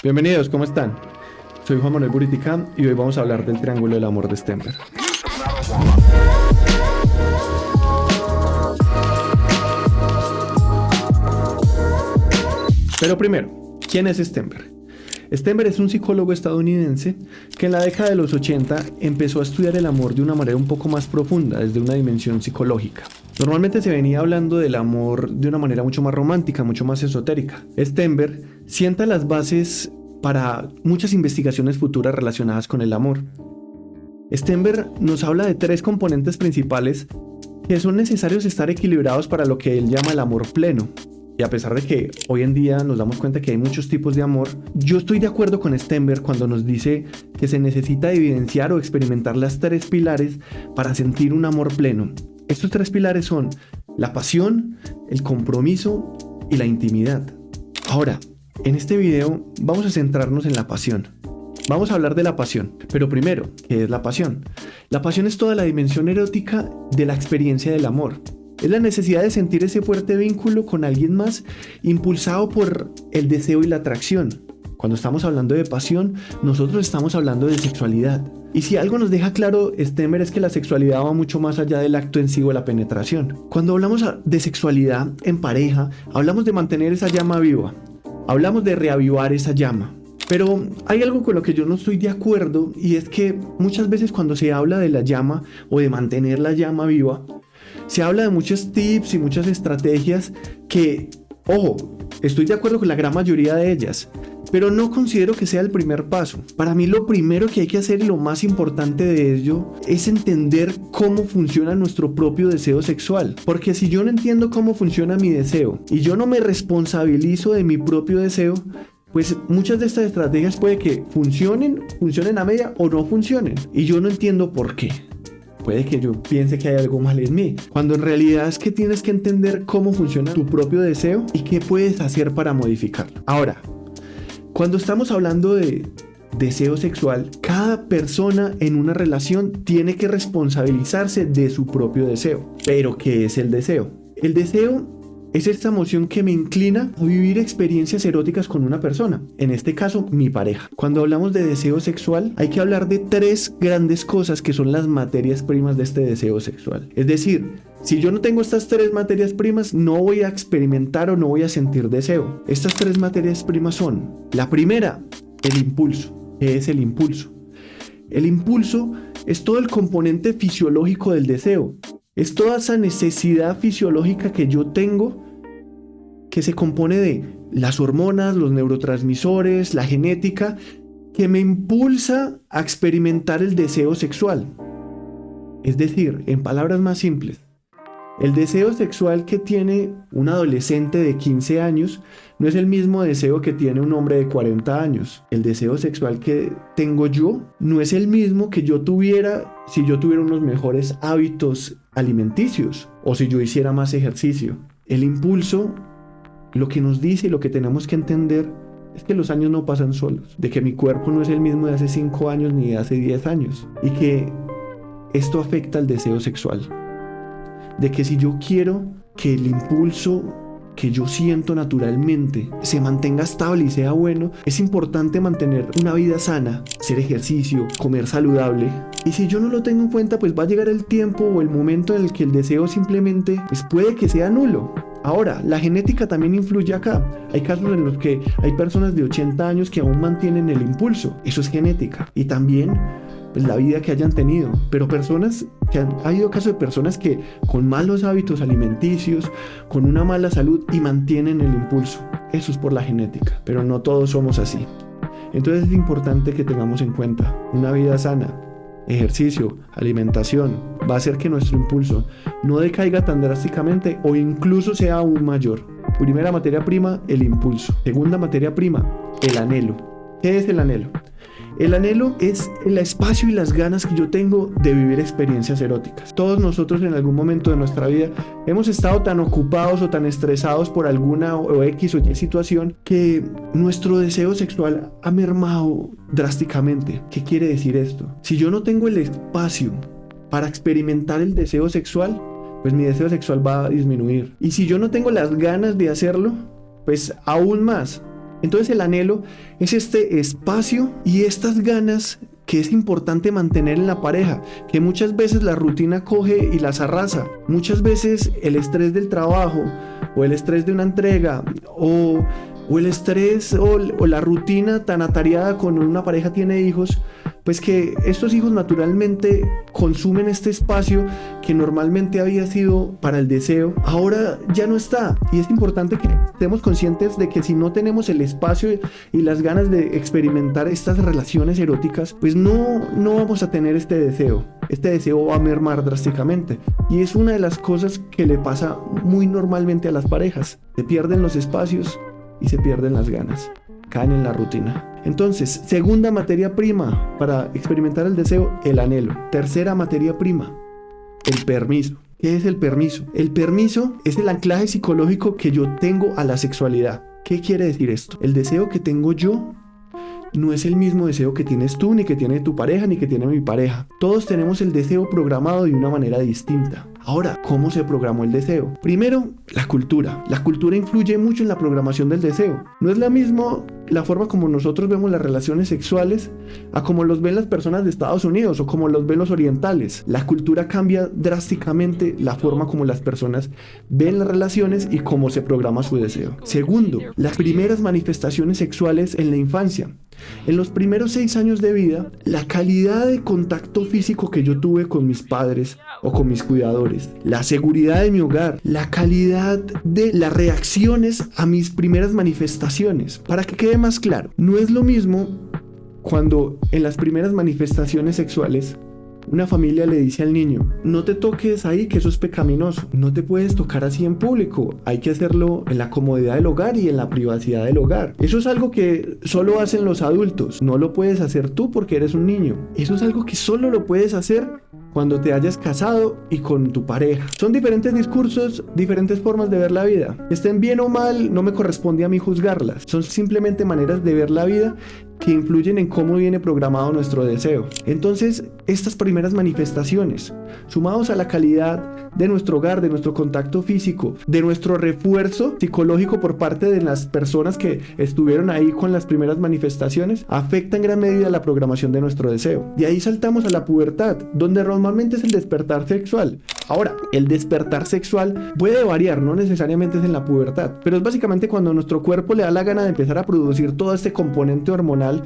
Bienvenidos, ¿cómo están? Soy Juan Manuel Buritica y hoy vamos a hablar del triángulo del amor de Stenberg. Pero primero, ¿quién es Stenberg? Stenberg es un psicólogo estadounidense que en la década de los 80 empezó a estudiar el amor de una manera un poco más profunda, desde una dimensión psicológica. Normalmente se venía hablando del amor de una manera mucho más romántica, mucho más esotérica. Stenberg sienta las bases para muchas investigaciones futuras relacionadas con el amor. Stenberg nos habla de tres componentes principales que son necesarios estar equilibrados para lo que él llama el amor pleno. Y a pesar de que hoy en día nos damos cuenta que hay muchos tipos de amor, yo estoy de acuerdo con Stenberg cuando nos dice que se necesita evidenciar o experimentar las tres pilares para sentir un amor pleno. Estos tres pilares son la pasión, el compromiso y la intimidad. Ahora, en este video vamos a centrarnos en la pasión. Vamos a hablar de la pasión, pero primero, ¿qué es la pasión? La pasión es toda la dimensión erótica de la experiencia del amor. Es la necesidad de sentir ese fuerte vínculo con alguien más, impulsado por el deseo y la atracción. Cuando estamos hablando de pasión, nosotros estamos hablando de sexualidad. Y si algo nos deja claro Stenberg es que la sexualidad va mucho más allá del acto en sí o la penetración. Cuando hablamos de sexualidad en pareja, hablamos de mantener esa llama viva. Hablamos de reavivar esa llama. Pero hay algo con lo que yo no estoy de acuerdo, y es que muchas veces cuando se habla de la llama o de mantener la llama viva, se habla de muchos tips y muchas estrategias que, ojo, estoy de acuerdo con la gran mayoría de ellas, pero no considero que sea el primer paso. Para mí lo primero que hay que hacer y lo más importante de ello es entender cómo funciona nuestro propio deseo sexual. Porque si yo no entiendo cómo funciona mi deseo y yo no me responsabilizo de mi propio deseo, pues muchas de estas estrategias puede que funcionen a media o no funcionen. Y yo no entiendo por qué. Puede que yo piense que hay algo mal en mí, cuando en realidad es que tienes que entender cómo funciona tu propio deseo y qué puedes hacer para modificarlo. Ahora, cuando estamos hablando de deseo sexual, cada persona en una relación tiene que responsabilizarse de su propio deseo. ¿Pero qué es el deseo? El deseo es esta emoción que me inclina a vivir experiencias eróticas con una persona, en este caso mi pareja. Cuando hablamos de deseo sexual, hay que hablar de tres grandes cosas que son las materias primas de este deseo sexual. Es decir, si yo no tengo estas tres materias primas, no voy a experimentar o no voy a sentir deseo. Estas tres materias primas son: la primera, el impulso. ¿Qué es el impulso? El impulso es todo el componente fisiológico del deseo. Es toda esa necesidad fisiológica que yo tengo, que se compone de las hormonas, los neurotransmisores, la genética, que me impulsa a experimentar el deseo sexual. Es decir, en palabras más simples, el deseo sexual que tiene un adolescente de 15 años no es el mismo deseo que tiene un hombre de 40 años. El deseo sexual que tengo yo no es el mismo que yo tuviera si yo tuviera unos mejores hábitos alimenticios o si yo hiciera más ejercicio. El impulso, lo que nos dice y lo que tenemos que entender es que los años no pasan solos, de que mi cuerpo no es el mismo de hace 5 años ni de hace 10 años y que esto afecta al deseo sexual. De que si yo quiero que el impulso que yo siento naturalmente se mantenga estable y sea bueno, es importante mantener una vida sana, hacer ejercicio, comer saludable. Y si yo no lo tengo en cuenta, pues va a llegar el tiempo o el momento en el que el deseo simplemente pues puede que sea nulo. Ahora, la genética también influye acá. Hay casos en los que hay personas de 80 años que aún mantienen el impulso. Eso es genética. Y también pues la vida que hayan tenido, pero ha habido casos de personas que con malos hábitos alimenticios, con una mala salud y mantienen el impulso. Eso es por la genética, pero no todos somos así. Entonces es importante que tengamos en cuenta una vida sana, ejercicio, alimentación, va a hacer que nuestro impulso no decaiga tan drásticamente o incluso sea aún mayor. Primera materia prima, el impulso. Segunda materia prima, el anhelo. ¿Qué es el anhelo? El anhelo es el espacio y las ganas que yo tengo de vivir experiencias eróticas. Todos nosotros en algún momento de nuestra vida hemos estado tan ocupados o tan estresados por alguna o X o Y situación que nuestro deseo sexual ha mermado drásticamente. ¿Qué quiere decir esto? Si yo no tengo el espacio para experimentar el deseo sexual, pues mi deseo sexual va a disminuir. Y si yo no tengo las ganas de hacerlo, pues aún más. Entonces el anhelo es este espacio y estas ganas que es importante mantener en la pareja, que muchas veces la rutina coge y las arrasa. Muchas veces el estrés del trabajo o el estrés de una entrega o el estrés o la rutina tan atareada cuando una pareja tiene hijos, pues que estos hijos naturalmente consumen este espacio que normalmente había sido para el deseo, ahora ya no está. Y es importante que estemos conscientes de que si no tenemos el espacio y las ganas de experimentar estas relaciones eróticas, pues no vamos a tener este deseo. Este deseo va a mermar drásticamente. Y es una de las cosas que le pasa muy normalmente a las parejas. Se pierden los espacios y se pierden las ganas. Caen en la rutina. Entonces, segunda materia prima para experimentar el deseo, el anhelo. Tercera materia prima, el permiso. ¿Qué es el permiso? El permiso es el anclaje psicológico que yo tengo a la sexualidad. ¿Qué quiere decir esto? El deseo que tengo yo no es el mismo deseo que tienes tú, ni que tiene tu pareja, ni que tiene mi pareja. Todos tenemos el deseo programado de una manera distinta. Ahora, ¿cómo se programó el deseo? Primero, la cultura. La cultura influye mucho en la programación del deseo. No es la misma la forma como nosotros vemos las relaciones sexuales a como los ven las personas de Estados Unidos o como los ven los orientales. La cultura cambia drásticamente la forma como las personas ven las relaciones y cómo se programa su deseo. Segundo, las primeras manifestaciones sexuales en la infancia. En los primeros 6 años de vida, la calidad de contacto físico que yo tuve con mis padres o con mis cuidadores, la seguridad de mi hogar, la calidad de las reacciones a mis primeras manifestaciones. Para que quede más claro, no es lo mismo cuando en las primeras manifestaciones sexuales una familia le dice al niño: no te toques ahí, que eso es pecaminoso, no te puedes tocar así en público, hay que hacerlo en la comodidad del hogar y en la privacidad del hogar. Eso es algo que solo hacen los adultos, no lo puedes hacer tú porque eres un niño. Eso es algo que solo lo puedes hacer cuando te hayas casado y con tu pareja. Son diferentes discursos, diferentes formas de ver la vida. Estén bien o mal, no me corresponde a mí juzgarlas. Son simplemente maneras de ver la vida que influyen en cómo viene programado nuestro deseo. Entonces, estas primeras manifestaciones, sumados a la calidad de nuestro hogar, de nuestro contacto físico, de nuestro refuerzo psicológico por parte de las personas que estuvieron ahí con las primeras manifestaciones, afecta en gran medida la programación de nuestro deseo. De ahí saltamos a la pubertad, donde normalmente es el despertar sexual. Ahora, el despertar sexual puede variar, no necesariamente es en la pubertad, pero es básicamente cuando nuestro cuerpo le da la gana de empezar a producir todo este componente hormonal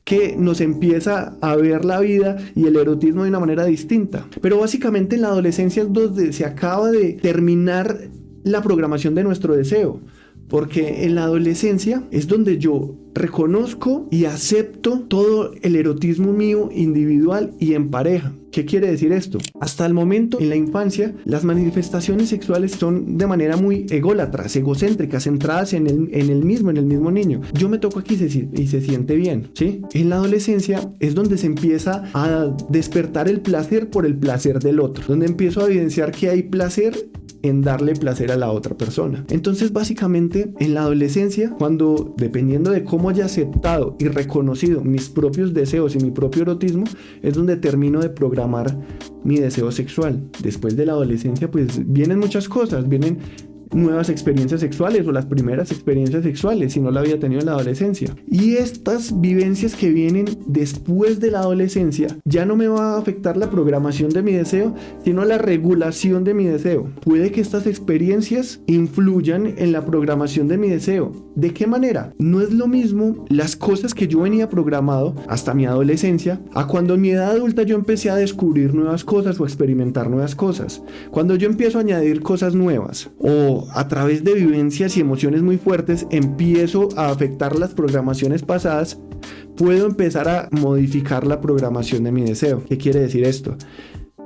que nos empieza a ver la vida y el erotismo de una manera distinta. Pero básicamente en la adolescencia es donde se acaba de terminar la programación de nuestro deseo, porque en la adolescencia es donde yo reconozco y acepto todo el erotismo mío individual y en pareja. ¿Qué quiere decir esto? Hasta el momento, en la infancia, las manifestaciones sexuales son de manera muy ególatras, egocéntricas, centradas en el mismo niño. Yo me toco aquí y se siente bien, ¿sí? En la adolescencia es donde se empieza a despertar el placer por el placer del otro, donde empiezo a evidenciar que hay placer en darle placer a la otra persona. Entonces, básicamente, en la adolescencia, cuando, dependiendo de cómo haya aceptado y reconocido mis propios deseos y mi propio erotismo, es donde termino de programar mi deseo sexual. Después de la adolescencia, pues vienen muchas cosas, vienen nuevas experiencias sexuales o las primeras experiencias sexuales si no la había tenido en la adolescencia. Y estas vivencias que vienen después de la adolescencia ya no me va a afectar la programación de mi deseo, sino la regulación de mi deseo. Puede que estas experiencias influyan en la programación de mi deseo. ¿De qué manera? No es lo mismo las cosas que yo venía programado hasta mi adolescencia a cuando en mi edad adulta yo empecé a descubrir nuevas cosas o experimentar nuevas cosas. Cuando yo empiezo a añadir cosas nuevas o a través de vivencias y emociones muy fuertes empiezo a afectar las programaciones pasadas, puedo empezar a modificar la programación de mi deseo. ¿Qué quiere decir esto?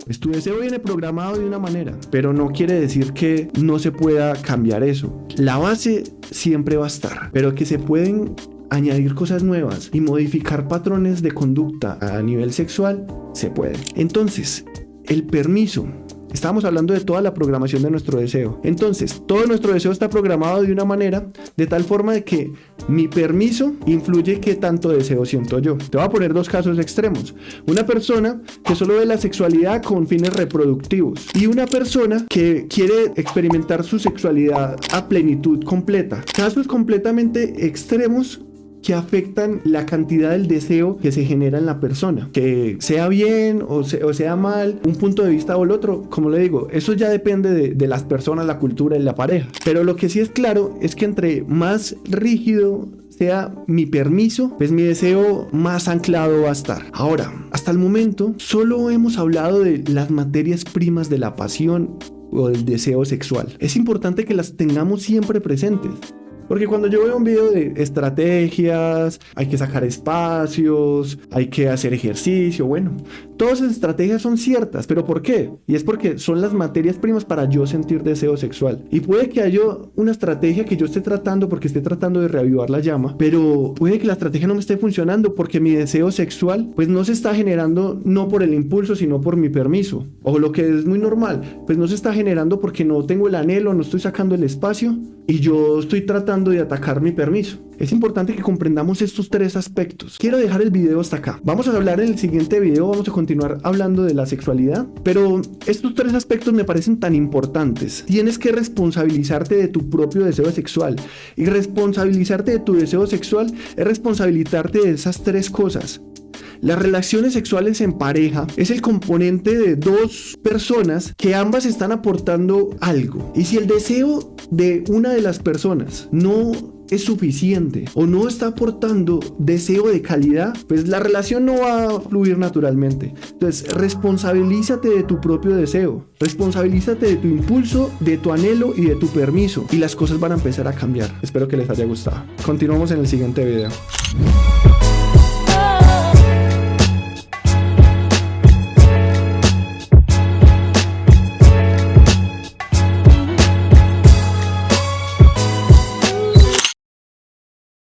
Pues tu deseo viene programado de una manera, pero no quiere decir que no se pueda cambiar eso. La base siempre va a estar, pero que se pueden añadir cosas nuevas y modificar patrones de conducta a nivel sexual, se puede. Entonces, el permiso Estábamos hablando de toda la programación de nuestro deseo. Entonces, todo nuestro deseo está programado de una manera, de tal forma de que mi permiso influye qué tanto deseo siento yo. Te voy a poner dos casos extremos. Una persona que solo ve la sexualidad con fines reproductivos y una persona que quiere experimentar su sexualidad a plenitud completa. Casos completamente extremos que afectan la cantidad del deseo que se genera en la persona, que sea bien o sea mal, un punto de vista o el otro. Como le digo, eso ya depende de las personas, la cultura y la pareja, pero lo que sí es claro es que entre más rígido sea mi permiso, pues mi deseo más anclado va a estar. Ahora, hasta el momento solo hemos hablado de las materias primas de la pasión o del deseo sexual. Es importante que las tengamos siempre presentes. Porque cuando yo veo un video de estrategias, hay que sacar espacios, hay que hacer ejercicio, bueno, todas esas estrategias son ciertas, pero ¿por qué? Y es porque son las materias primas para yo sentir deseo sexual. Y puede que haya una estrategia que yo esté tratando porque esté tratando de reavivar la llama, pero puede que la estrategia no me esté funcionando porque mi deseo sexual pues no se está generando no por el impulso, sino por mi permiso. O lo que es muy normal, pues no se está generando porque no tengo el anhelo, no estoy sacando el espacio y yo estoy tratando de atacar mi permiso. Es importante que comprendamos estos tres aspectos. Quiero dejar el video hasta acá. Vamos a hablar en el siguiente video, vamos a continuar hablando de la sexualidad, pero estos tres aspectos me parecen tan importantes. Tienes que responsabilizarte de tu propio deseo sexual, y responsabilizarte de tu deseo sexual es responsabilizarte de esas tres cosas. Las relaciones sexuales en pareja es el componente de dos personas que ambas están aportando algo. Y si el deseo de una de las personas no es suficiente o no está aportando deseo de calidad, pues la relación no va a fluir naturalmente. Entonces, responsabilízate de tu propio deseo, responsabilízate de tu impulso, de tu anhelo y de tu permiso, y las cosas van a empezar a cambiar. Espero que les haya gustado. Continuamos en el siguiente video.